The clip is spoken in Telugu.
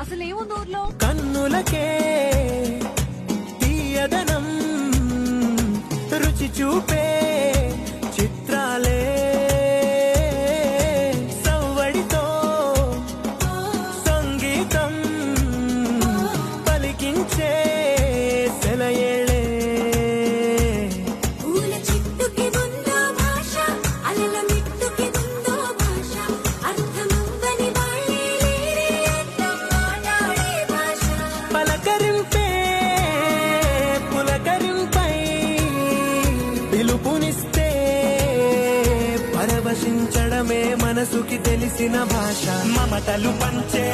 అసలు ఏముంది ఊర్లో? కన్నులకే తీయదనం రుచి చూపే చిత్రాలే సవ్వడితో సంగీతం పలికించే సెలయేళే పూల చెట్టుకి ఉందో భాష, అలల మిట్టుకి ఉందో భాష, అర్థమవ్వని వాళ్ళే లేరే అర్థం మాట్లాడే భాష. పలకరింపే పులకరింపై పిలుపునిస్తే పరవశించడమే మనసుకి తెలిసిన భాష మమతలు పంచే